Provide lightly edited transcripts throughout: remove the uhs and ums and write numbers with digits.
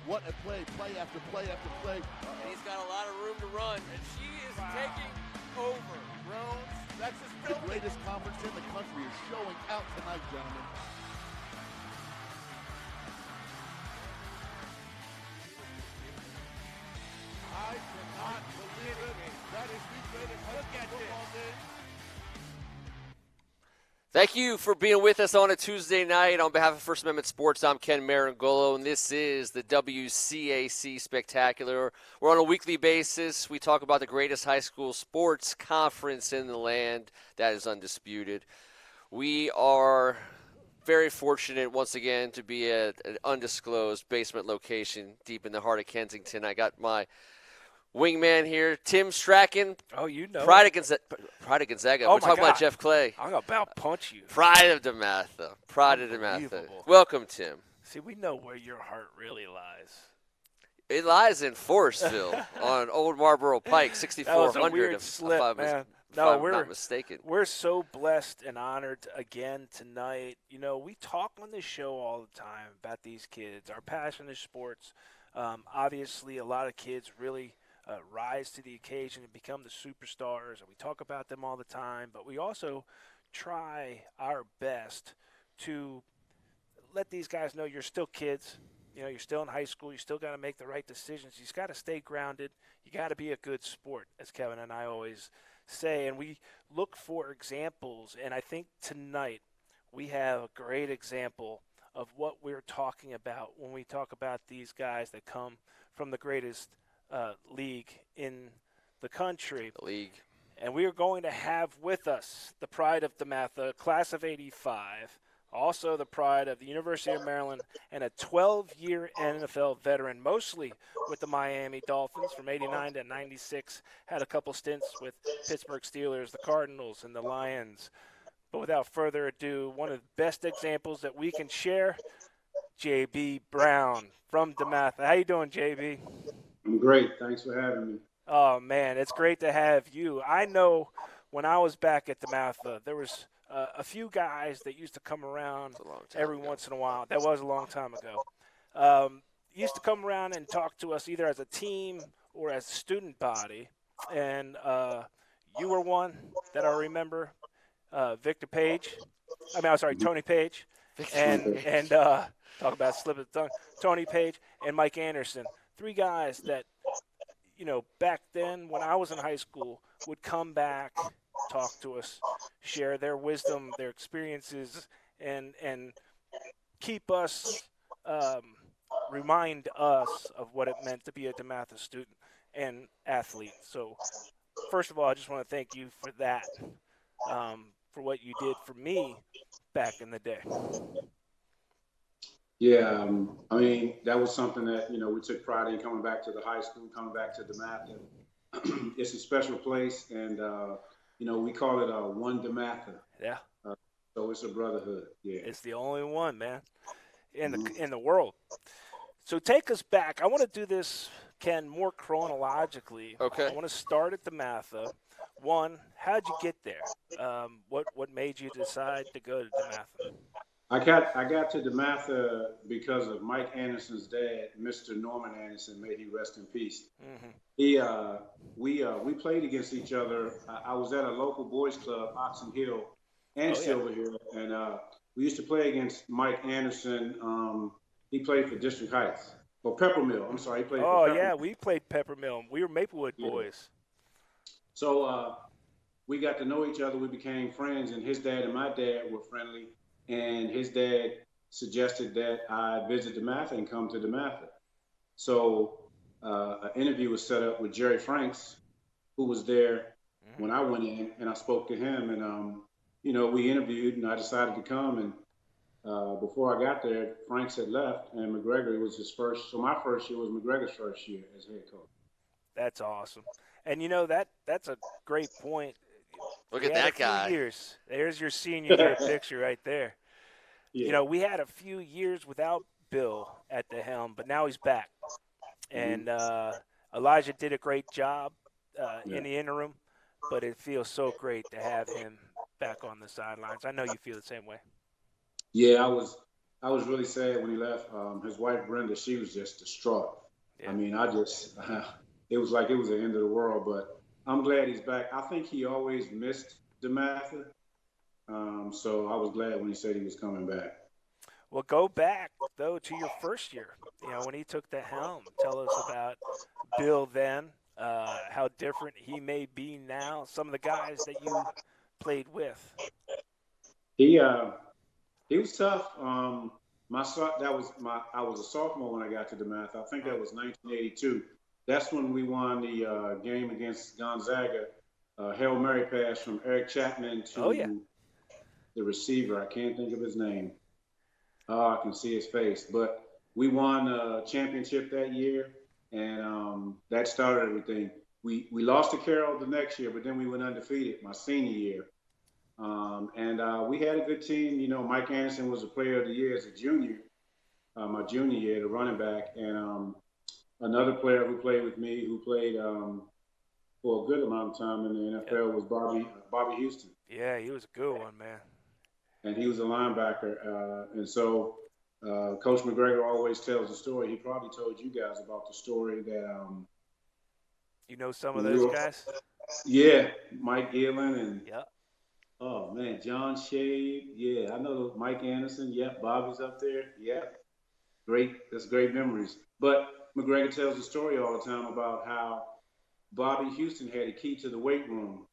What a play after play after play. And he's got a lot of room to run. And she is taking over. Jones, that's the greatest conference in the country is showing out tonight, gentlemen. I cannot believe it. That is the greatest football day. Thank you for being with us on a Tuesday night. On behalf of First Amendment Sports, I'm Ken Marangolo, and this is the WCAC Spectacular. We're on a weekly basis. We talk about the greatest high school sports conference in the land. That is undisputed. We are very fortunate, once again, to be at an undisclosed basement location deep in the heart of Kensington. I got my wingman here, Tim Strachan. Oh, you know. Pride of Gonzaga. Oh, We're talking about Jeff Clay. I'm about to punch you. Pride of DeMatha. Pride of DeMatha. Welcome, Tim. See, we know where your heart really lies. It lies in Forestville on Old Marlboro Pike, 6400. That was a weird slip, man. If I'm not mistaken. We're so blessed and honored again tonight. You know, we talk on this show all the time about these kids. Our passion is sports. Obviously, a lot of kids really rise to the occasion and become the superstars, and we talk about them all the time, but we also try our best to let these guys know you're still kids. You know, you're still in high school. You still got to make the right decisions. You just got to stay grounded. You got to be a good sport, as Kevin and I always say, and we look for examples, and I think tonight we have a great example of what we're talking about when we talk about these guys that come from the greatest league in the country. The league. And we are going to have with us the pride of DeMatha, class of 85, also the pride of the University of Maryland, and a 12-year NFL veteran, mostly with the Miami Dolphins from 89 to 96, had a couple stints with Pittsburgh Steelers, the Cardinals, and the Lions. But without further ado, one of the best examples that we can share, J.B. Brown from DeMatha. How you doing, J.B.? I'm great. Thanks for having me. Oh, man, it's great to have you. I know when I was back at DeMatha, there was a few guys that used to come around every once in a while. That was a long time ago. Used to come around and talk to us either as a team or as a student body. And you were one that I remember, Tony Page. And talk about slip of the tongue. Tony Page and Mike Anderson. Three guys that, you know, back then when I was in high school would come back, talk to us, share their wisdom, their experiences, and keep us, remind us of what it meant to be a DeMatha student and athlete. So, first of all, I just want to thank you for that, for what you did for me back in the day. Yeah, I mean, that was something that, you know, we took pride in coming back to the high school, coming back to DeMatha. It's a special place, and, you know, we call it One DeMatha. Yeah. So it's a brotherhood. Yeah. It's the only one, man, in the world. So take us back. I want to do this, Ken, more chronologically. Okay. I want to start at DeMatha. One, how'd you get there? What made you decide to go to DeMatha? I got to DeMatha because of Mike Anderson's dad, Mr. Norman Anderson. May he rest in peace. Mm-hmm. We played against each other. I was at a local boys club, Oxon Hill and Silver Hill, and we used to play against Mike Anderson. He played for District Heights or Peppermill. I'm sorry, he played. Oh for yeah, we played Peppermill. We were Maplewood boys. So we got to know each other. We became friends, and his dad and my dad were friendly. And his dad suggested that I visit DeMatha and come to DeMatha. So an interview was set up with Jerry Franks, who was there when I went in, and I spoke to him. And, you know, we interviewed, and I decided to come. And before I got there, Franks had left, and McGregor was his first. So my first year was McGregor's first year as head coach. That's awesome. And, you know, that's a great point. Look at that guy. Years. There's your senior year picture right there. Yeah. You know, we had a few years without Bill at the helm, but now he's back. And Elijah did a great job in the interim, but it feels so great to have him back on the sidelines. I know you feel the same way. Yeah, I was really sad when he left. His wife Brenda, she was just distraught. I Yeah. mean, I just it was like it was the end of the world. But I'm glad he's back. I think he always missed DeMatha, so I was glad when he said he was coming back. Well, go back though to your first year. When he took the helm. Tell us about Bill then. How different he may be now. Some of the guys that you played with. He uh, he was tough. That was my. I was a sophomore when I got to DeMatha. I think that was 1982. That's when we won the game against Gonzaga. Hail Mary pass from Eric Chapman Oh yeah. to the receiver. I can't think of his name. Oh, I can see his face. But we won a championship that year, and that started everything. We lost to Carroll the next year, but then we went undefeated my senior year. And we had a good team. Mike Anderson was the player of the year as a junior, my junior year, the running back. And another player who played with me, who played for a good amount of time in the NFL, was Bobby Houston. Yeah, he was a good one, man. And he was a linebacker. And so Coach McGregor always tells the story. He probably told you guys about the story that some of those guys? Yeah, Mike Gillen and Yeah. oh man, John Shade. Yeah, I know Mike Anderson. Yep, Bobby's up there. Yep, great. That's great memories. But McGregor tells the story all the time about how Bobby Houston had a key to the weight room.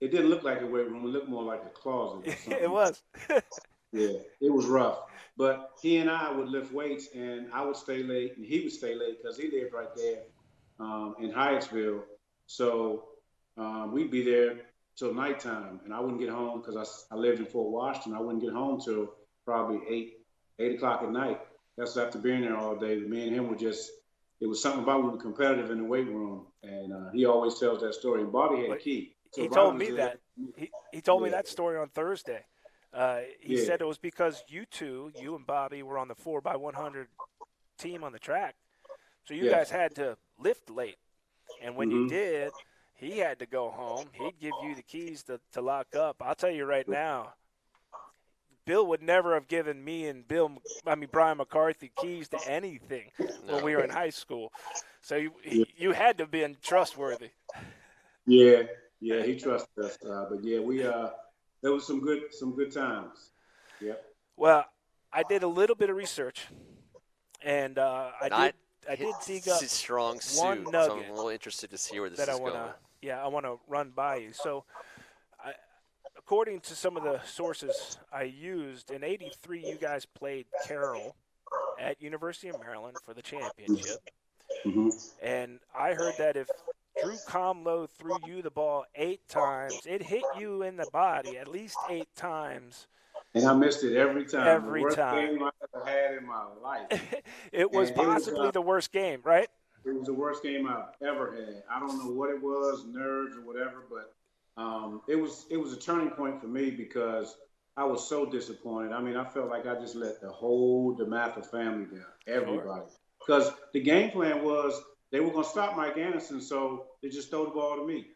It didn't look like a weight room. It looked more like a closet or something. It was. Yeah, it was rough. But he and I would lift weights, and I would stay late, and he would stay late because he lived right there in Hyattsville. So we'd be there till nighttime, and I wouldn't get home because I lived in Fort Washington. I wouldn't get home till probably 8 o'clock at night. That's after being there all day. Me and him it was something about we were competitive in the weight room, and he always tells that story. And Bobby had a key. So he Bobby told was me there. that. He told me that story on Thursday. He Yeah. said it was because you and Bobby, were on the 4x100 team on the track. So you guys had to lift late. And when you did, he had to go home. He'd give you the keys to lock up. I'll tell you right now, Bill would never have given me and Brian McCarthy keys to anything when we were in high school. So you had to have been trustworthy. Yeah, he trusted us. But yeah, there was some good times. Yep. Well, I did a little bit of research, and I did dig up his strong suit. one So nugget I'm a little interested to see where this that is I want going. to I want to run by you. So, according to some of the sources I used, in '83 you guys played Carroll at University of Maryland for the championship. Mm-hmm. And I heard that if Drew Comlow threw you the ball 8 times, it hit you in the body at least 8 times. And I missed it every time. Every the worst time. game I ever had in my life. It was possibly the worst game, right? It was the worst game I've ever had. I don't know what it was, nerves or whatever, but it was a turning point for me because I was so disappointed. I mean, I felt like I just let the whole DeMatha family down, everybody. Because the game plan was they were going to stop Mike Anderson, so they just throw the ball to me.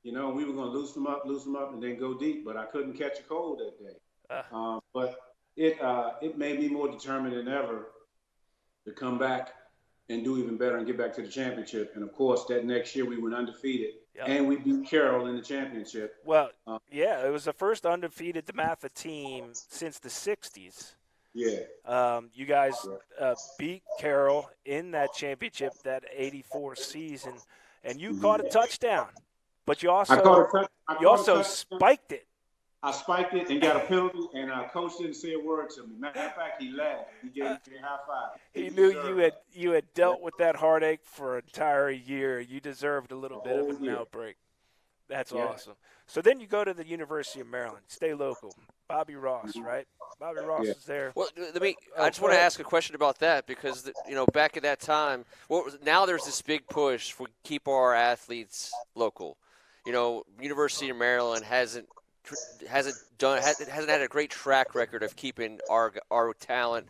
We were going to loosen them up, and then go deep. But I couldn't catch a cold that day. But it made me more determined than ever to come back and do even better and get back to the championship. And, of course, that next year we went undefeated, and we beat Carroll in the championship. Well, it was the first undefeated DeMatha team since the 60s. Yeah. You guys beat Carroll in that championship, that '84 season, and you caught a touchdown. But you also spiked it. I spiked it and got a penalty, and coach didn't say a word to me. Matter of fact, he laughed. He gave me a high five. He knew you had dealt with that heartache for an entire year. You deserved a little bit of an outbreak. That's awesome. So then you go to the University of Maryland. Stay local. Bobby Ross, right? Bobby Ross is there. Well, I just want to ask a question about that because back at that time, now there's this big push for keep our athletes local. University of Maryland hasn't had a great track record of keeping our talent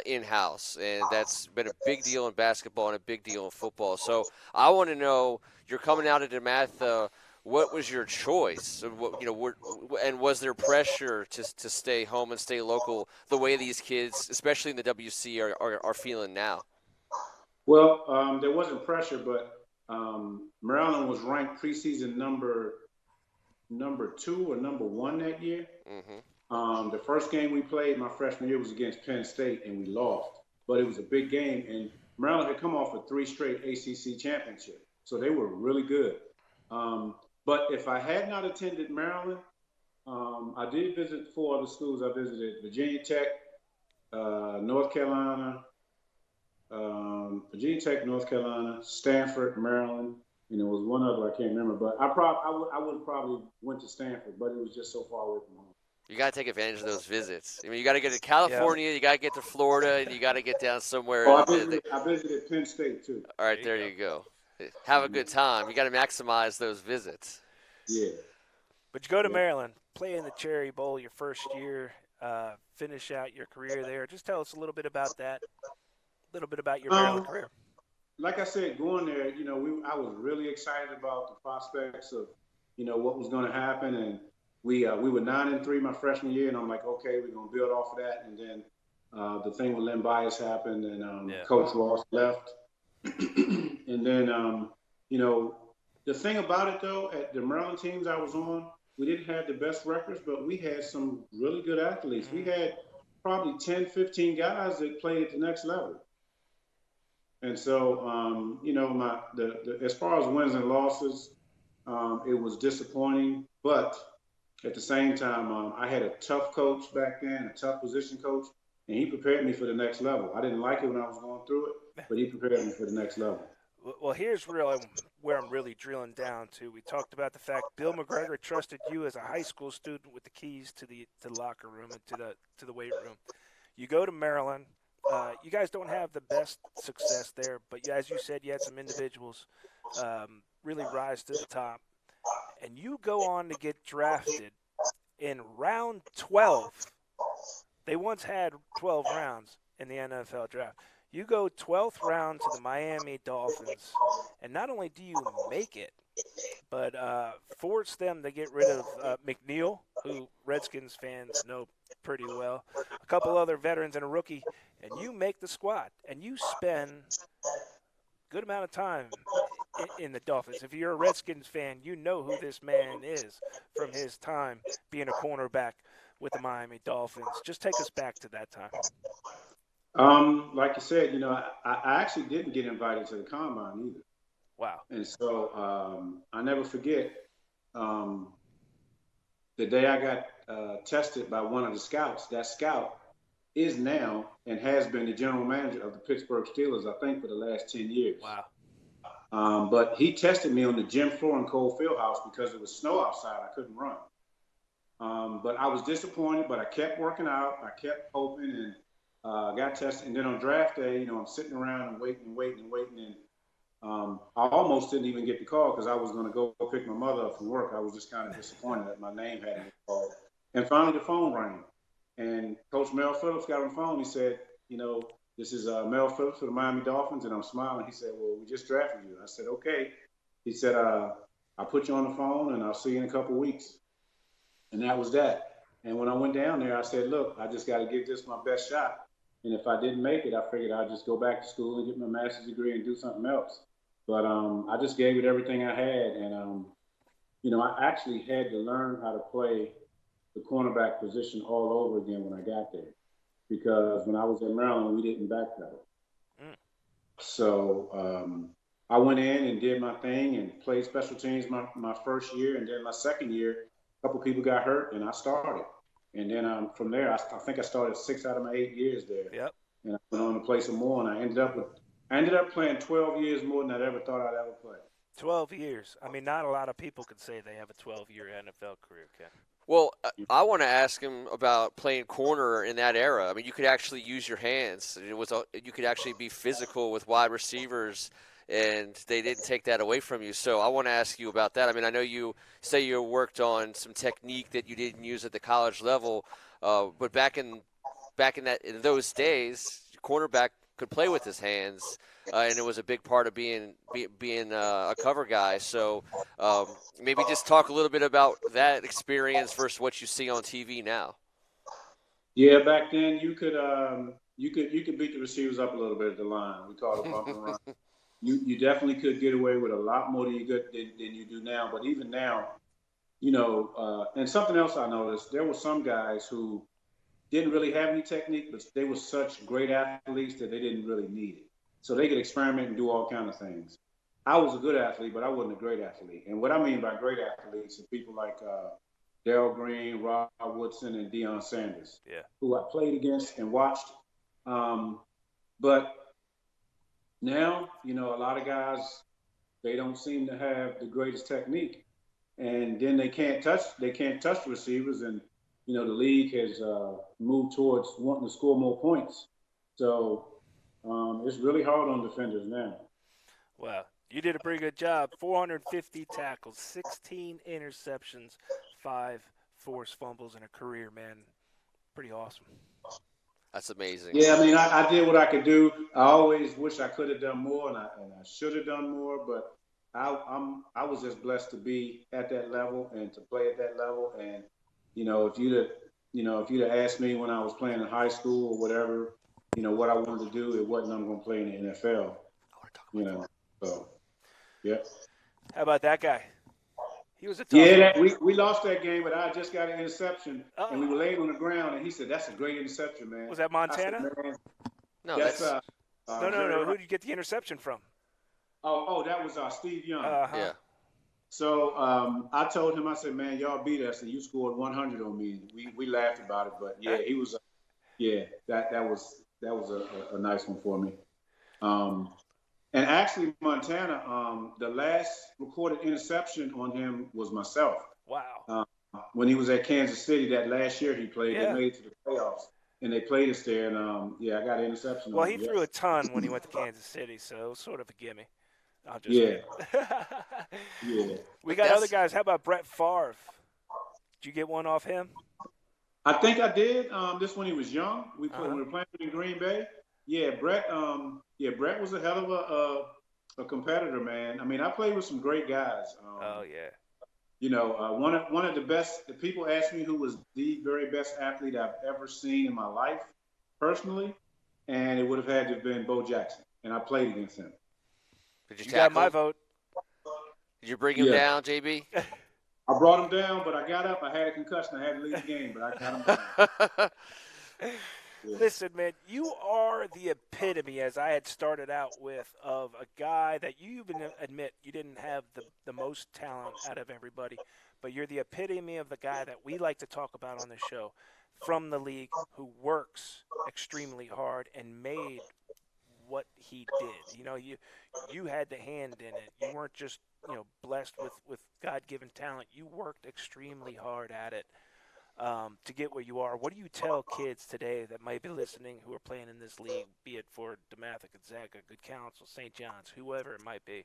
in-house, and that's been a big deal in basketball and a big deal in football. So I want to know, you're coming out of DeMatha, what was your choice? And was there pressure to stay home and stay local the way these kids, especially in the WC, are feeling now? Well, there wasn't pressure, but Maryland was ranked preseason number two or number one that year. Mm-hmm. The first game we played my freshman year was against Penn State, and we lost. But it was a big game, and Maryland had come off a 3 straight ACC championship, so they were really good. But if I had not attended Maryland, I did visit 4 other schools. I visited Virginia Tech, North Carolina, North Carolina, Stanford, Maryland. There was one other I can't remember, but I would have probably went to Stanford, but it was just so far away from home. You got to take advantage of those visits. I mean, you got to get to California, you got to get to Florida, and you got to get down somewhere. Oh, I visited Penn State too. All right, there you go. Have a good time. You got to maximize those visits. Yeah. But you go to Maryland, play in the Cherry Bowl your first year, finish out your career there. Just tell us a little bit about that, a little bit about your Maryland career. Like I said, going there, I was really excited about the prospects of, what was going to happen, and we were 9-3 my freshman year, and I'm like, okay, we're going to build off of that, and then the thing with Len Bias happened, and Coach Ross left, and then the thing about it though, at the Maryland teams I was on, we didn't have the best records, but we had some really good athletes. We had probably 10, 15 guys that played at the next level. And so, as far as wins and losses, it was disappointing. But at the same time, I had a tough coach back then, a tough position coach, and he prepared me for the next level. I didn't like it when I was going through it, but he prepared me for the next level. Well, here's where I'm really drilling down to. We talked about the fact Bill McGregor trusted you as a high school student with the keys to the locker room and to the weight room. You go to Maryland. You guys don't have the best success there, but as you said, you had some individuals really rise to the top. And you go on to get drafted in round 12. They once had 12 rounds in the NFL draft. You go 12th round to the Miami Dolphins, and not only do you make it, but force them to get rid of McNeil, who Redskins fans know pretty well, a couple other veterans and a rookie, and you make the squad, and you spend a good amount of time in the Dolphins. If you're a Redskins fan, you know who this man is from his time being a cornerback with the Miami Dolphins. Just take us back to that time. Like you said, I actually didn't get invited to the combine either. Wow. And so I never forget the day I got tested by one of the scouts. That scout is now and has been the general manager of the Pittsburgh Steelers, I think, for the last 10 years. Wow. But he tested me on the gym floor in Cole Fieldhouse because it was snow outside. I couldn't run. But I was disappointed, but I kept working out. I kept hoping, and got tested. And then on draft day, I'm sitting around and waiting. And I almost didn't even get the call because I was going to go pick my mother up from work. I was just kind of disappointed that my name hadn't been called. And finally the phone rang. And Coach Mel Phillips got on the phone. He said, this is Mel Phillips for the Miami Dolphins. And I'm smiling. He said, well, we just drafted you. I said, okay. He said, I'll put you on the phone and I'll see you in a couple of weeks. And that was that. And when I went down there, I said, look, I just got to give this my best shot. And if I didn't make it, I figured I'd just go back to school and get my master's degree and do something else. But I just gave it everything I had. And, I actually had to learn how to play the cornerback position all over again when I got there. Because when I was at Maryland, we didn't backpedal. So I went in and did my thing and played special teams my first year. And then my second year, a couple people got hurt and I started. And then from there, I think I started 6 out of my 8 years there. Yep. And I went on to play some more, and I ended up playing 12 years more than I'd ever thought I'd ever play. 12 years. I mean, not a lot of people could say they have a 12-year NFL career, Ken. Well, I want to ask him about playing corner in that era. I mean, you could actually use your hands. You could actually be physical with wide receivers, and they didn't take that away from you. So I want to ask you about that. I mean, I know you say you worked on some technique that you didn't use at the college level, but back in those days, cornerback could play with his hands, and it was a big part of being a cover guy. So maybe just talk a little bit about that experience versus what you see on TV now. Yeah, back then you could beat the receivers up a little bit at the line. We call it bump and run. You definitely could get away with a lot more than you do now. But even now, and something else I noticed, there were some guys who didn't really have any technique, but they were such great athletes that they didn't really need it. So they could experiment and do all kinds of things. I was a good athlete, but I wasn't a great athlete. And what I mean by great athletes are people like Darrell Green, Rod Woodson, and Deion Sanders, who I played against and watched. But now, a lot of guys, they don't seem to have the greatest technique, and then they can't touch the receivers, and the league has moved towards wanting to score more points. So it's really hard on defenders now. Well, you did a pretty good job. 450 tackles, 16 interceptions, 5 forced fumbles in a career, man. Pretty awesome. That's amazing. Yeah, I mean, I did what I could do. I always wish I could have done more, and I should have done more. But I was just blessed to be at that level and to play at that level. And if you'd have asked me when I was playing in high school or whatever, what I wanted to do, it wasn't I'm going to play in the NFL. So yeah. How about that guy? He was a tough one. We lost that game, but I just got an interception, and we were laying on the ground, and he said, "That's a great interception, man." Was that Montana? I said, no, that's no. Who did you get the interception from? Oh, that was Steve Young. Yeah. So I told him, I said, "Man, y'all beat us, and you scored 100 on me." We laughed about it, but yeah, he was. That was a nice one for me. And actually, Montana, the last recorded interception on him was myself. Wow. When he was at Kansas City that last year he played, they made it to the playoffs, and they played us there. And, I got an interception Well, on he him. threw a ton when he went to Kansas City, so it was sort of a gimme. Yeah. We got other guys. How about Brett Favre? Did you get one off him? I think I did. This when he was young. We were playing in Green Bay. Yeah, Brett. Brett was a hell of a competitor, man. I mean, I played with some great guys. One of the best. The people ask me who was the very best athlete I've ever seen in my life, personally, and it would have had to have been Bo Jackson, and I played against him. Did you got my vote? Did you bring him down, JB? I brought him down, but I got up. I had a concussion. I had to leave the game, but I got him down. Listen, man, you are the epitome, as I had started out with, of a guy that you even admit you didn't have the most talent out of everybody, but you're the epitome of the guy that we like to talk about on the show from the league who works extremely hard and made what he did. You had the hand in it. You weren't just, blessed with God-given talent. You worked extremely hard at it. To get where you are. What do you tell kids today that might be listening who are playing in this league, be it for DeMatha, Gonzaga, Good Counsel, St. John's, whoever it might be?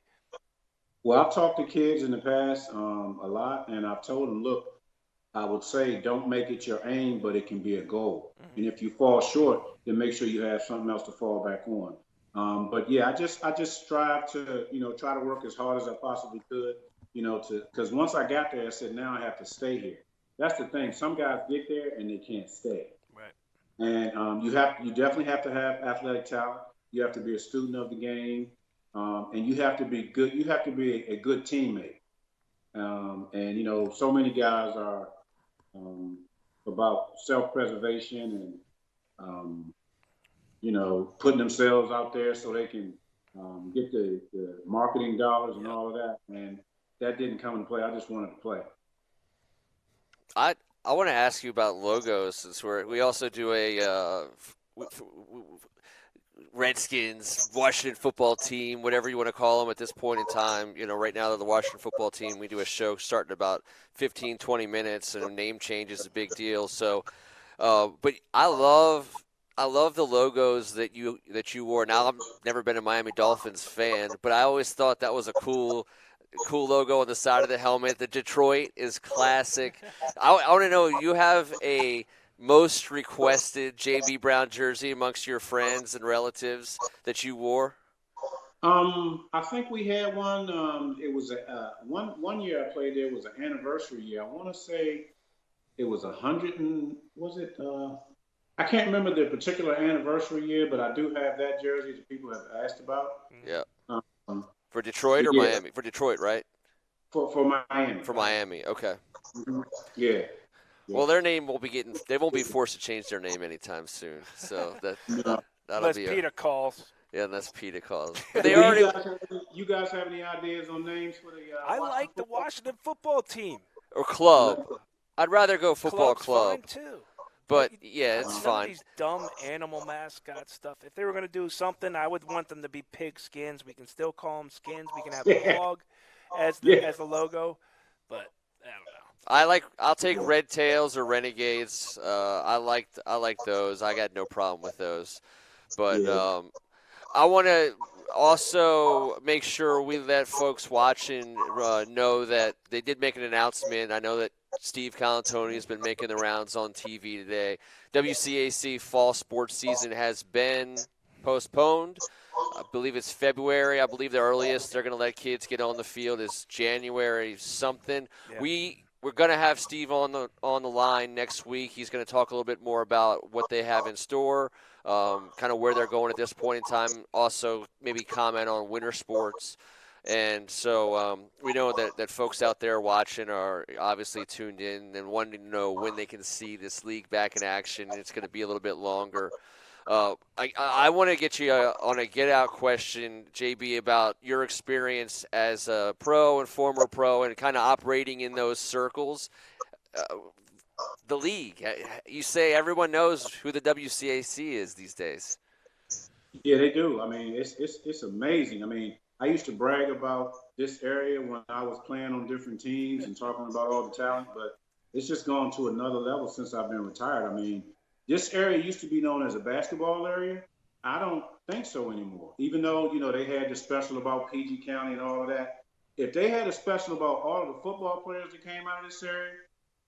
Well, I've talked to kids in the past a lot, and I've told them, look, I would say don't make it your aim, but it can be a goal. Mm-hmm. And if you fall short, then make sure you have something else to fall back on. But yeah, I just strive to, try to work as hard as I possibly could, because once I got there, I said, now I have to stay here. That's the thing. Some guys get there and they can't stay. Right. And you definitely have to have athletic talent. You have to be a student of the game, and you have to be good. You have to be a good teammate. And so many guys are about self-preservation and putting themselves out there so they can get the marketing dollars and all of that. And that didn't come into play. I just wanted to play. I want to ask you about logos, since we also do a Redskins, Washington football team, whatever you want to call them at this point in time. Right now, the Washington football team, we do a show starting about 15, 20 minutes, and a name change is a big deal. So, but I love the logos that you wore. Now, I've never been a Miami Dolphins fan, but I always thought that was a cool logo on the side of the helmet. The Detroit is classic. I want to know, you have a most requested JB Brown jersey amongst your friends and relatives that you wore? I think we had one. It was one year I played there was an anniversary year. I want to say it was 100 and was it? I can't remember the particular anniversary year, but I do have that jersey that people have asked about. Yeah. Um, For Detroit or yeah, Miami? For Detroit, right? for Miami. For Miami. Okay. Mhm. Yeah. Yeah. Well, their name won't be getting. They won't be forced to change their name anytime soon. So No. that'll Unless be Peter calls. yeah. That's Peter calls. Do They already you guys have any ideas on names for the I Washington like the football? Washington football team. or club. I'd rather go football Club's club, fine too. but yeah, it's None of fine. these dumb animal mascot stuff. If they were going to do something, I would want them to be pig skins. We can still call them skins. We can have a Yeah. hog as Yeah. the logo, but I don't know. I'll take Red Tails or Renegades. I like those. I got no problem with those. But Yeah. I want to also make sure we let folks watching know that they did make an announcement. I know that Steve Colantoni has been making the rounds on TV today. WCAC fall sports season has been postponed. I believe it's February. I believe the earliest they're going to let kids get on the field is January something. Yeah. We're going to have Steve on the line next week. He's going to talk a little bit more about what they have in store, kind of where they're going at this point in time. Also, maybe comment on winter sports. And so we know that folks out there watching are obviously tuned in and wanting to know when they can see this league back in action. It's going to be a little bit longer. I want to get you on a get-out question, JB, about your experience as a pro and former pro and kind of operating in those circles. The league, you say everyone knows who the WCAC is these days. Yeah, they do. I mean, it's amazing. I mean, I used to brag about this area when I was playing on different teams and talking about all the talent, but it's just gone to another level since I've been retired. I mean, this area used to be known as a basketball area. I don't think so anymore. Even though, they had the special about PG County and all of that. If they had a special about all of the football players that came out of this area,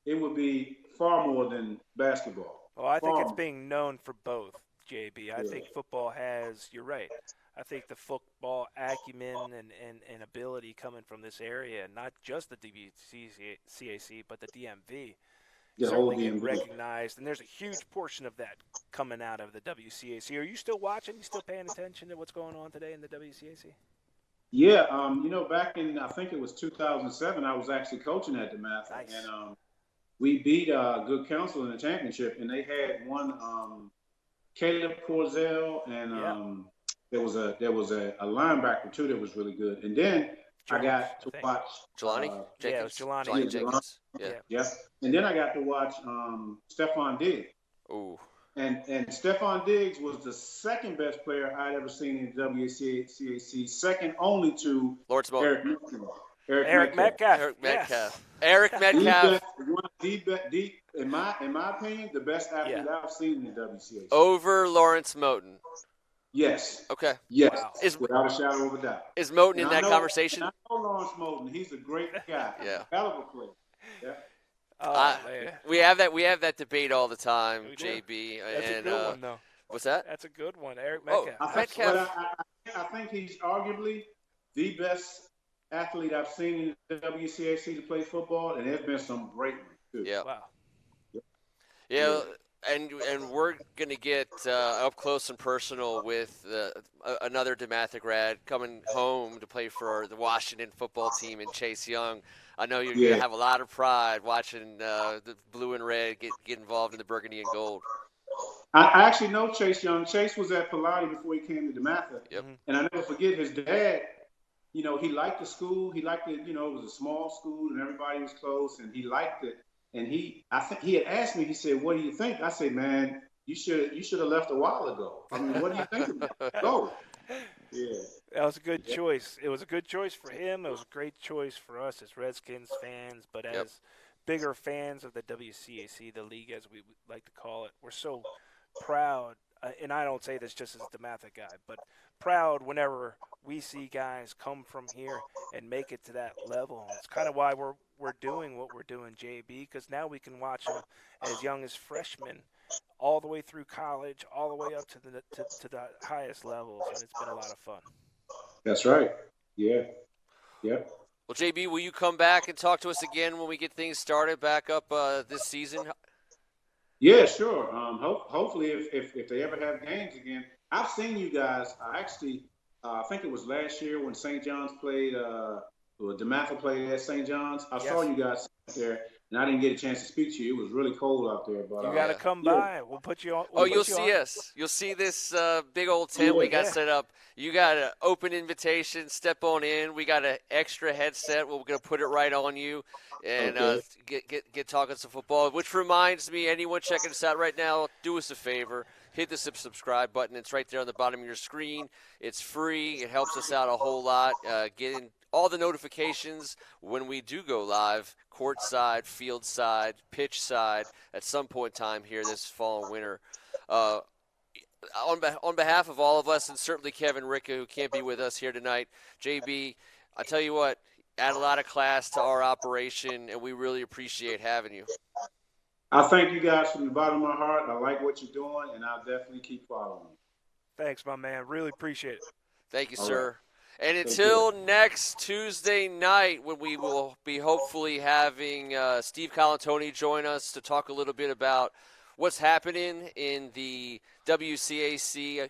it would be far more than basketball. Well, I think Far it's more. being known for both, JB. I think football has, you're right. I think the football acumen and ability coming from this area, not just the WCAC, but the DMV, The whole certainly get DMV. recognized. And there's a huge portion of that coming out of the WCAC. Are you still watching? You still paying attention to what's going on today in the WCAC? Yeah, back in I think it was 2007, I was actually coaching at DeMatha, Nice. and we beat Good Counsel in the championship, and they had one Caleb Corzell, and there was a linebacker too that was really good, and then I got to watch Jelani Jenkins. Yeah, it was Jelani. Jelani Jenkins. Yeah. and then I got to watch Stephon Diggs. Ooh. And Stephon Diggs was the second best player I'd ever seen in WCAC, second only to Lawrence Moulton. Eric Metcalf. Eric Metcalf. Eric Metcalf. Yes. Eric Metcalf. In my opinion, the best athlete I've seen in the WCAC. Over Lawrence Moulton. Yes. Okay. Yes. Wow. Without a shadow of a doubt. Is Moulton in And I that know- conversation? and I know Lawrence Moulton. He's a great guy. Yeah. Hell of a player. Yeah. Oh, man. We have that debate all the time, We do. JB. That's and a good one, though. what's that? That's a good one, Eric Oh, Metcalf. Metcalf. I think he's arguably the best athlete I've seen in the WCAC to play football, and there's been some great ones too. Yeah. Wow. Yeah, and we're going to get up close and personal with another DeMatha grad coming home to play for the Washington football team and Chase Young. I know you're going to have a lot of pride watching the blue and red get involved in the burgundy and gold. I actually know Chase Young. Chase was at Pilati before he came to DeMatha. Yep. And I never forget his dad, he liked the school. He liked it, it was a small school and everybody was close and he liked it. And I think he had asked me, he said, "What do you think?" I said, "Man, you should have left a while ago. I mean, what do you think about it? Go." Yeah. That was a good choice. It was a good choice for him. It was a great choice for us as Redskins fans, but as bigger fans of the WCAC, the league as we like to call it, we're so proud, and I don't say this just as a DeMatha guy, but proud whenever we see guys come from here and make it to that level. It's kind of why we're doing what we're doing, JB, because now we can watch them as young as freshmen, all the way through college, all the way up to the highest levels, and it's been a lot of fun. That's right. Yeah. Yep. Well, JB, will you come back and talk to us again when we get things started back up this season? Yeah, sure. Hopefully, if they ever have games again, I've seen you guys. I think it was last year when St. John's played, or DeMatha played at St. John's. I saw you guys there, and I didn't get a chance to speak to you. It was really cold out there, but you got to come by. We'll put you on. You'll see us. You'll see this big old tent we got set up. You got an open invitation. Step on in. We got an extra headset. We're going to put it right on you and get talking some football. Which reminds me, anyone checking us out right now, do us a favor. Hit the subscribe button. It's right there on the bottom of your screen. It's free. It helps us out a whole lot. Getting all the notifications when we do go live, courtside, field side, pitch side, at some point in time here this fall and winter. On behalf of all of us, and certainly Kevin Ricka, who can't be with us here tonight, JB, I tell you what, add a lot of class to our operation, and we really appreciate having you. I thank you guys from the bottom of my heart. I like what you're doing, and I'll definitely keep following you. Thanks, my man. Really appreciate it. Thank you, sir. Right. And until next Tuesday night, when we will be hopefully having Steve Colantoni join us to talk a little bit about what's happening in the WCAC.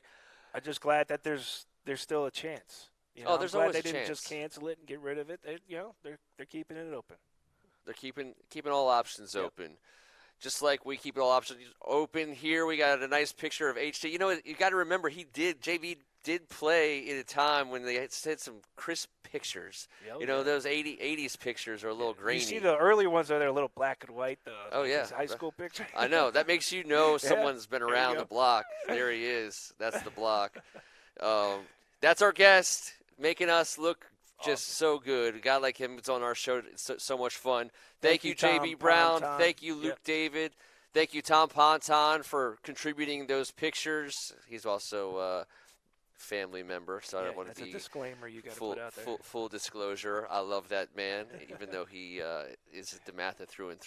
I'm just glad that there's still a chance. There's I'm glad always they a didn't chance. just cancel it and get rid of it. They're keeping it open. They're keeping all options open. Just like we keep all options open here. We got a nice picture of HT. You got to remember, JV did play in a time when they had some crisp pictures. Those 80s pictures are a little grainy. You see the earlier ones are a little black and white. High school picture. I know. That makes someone's been around the block. There he is. That's the block. That's our guest, making us look just so good. A guy like him is on our show. It's so much fun. Thank you, JB Brown. Ponton. Thank you, Luke David. Thank you, Tom Ponton, for contributing those pictures. He's also a family member, so I don't want to be a disclaimer you got to put out there. Full disclosure. I love that man, even though he is a DeMatha through and through.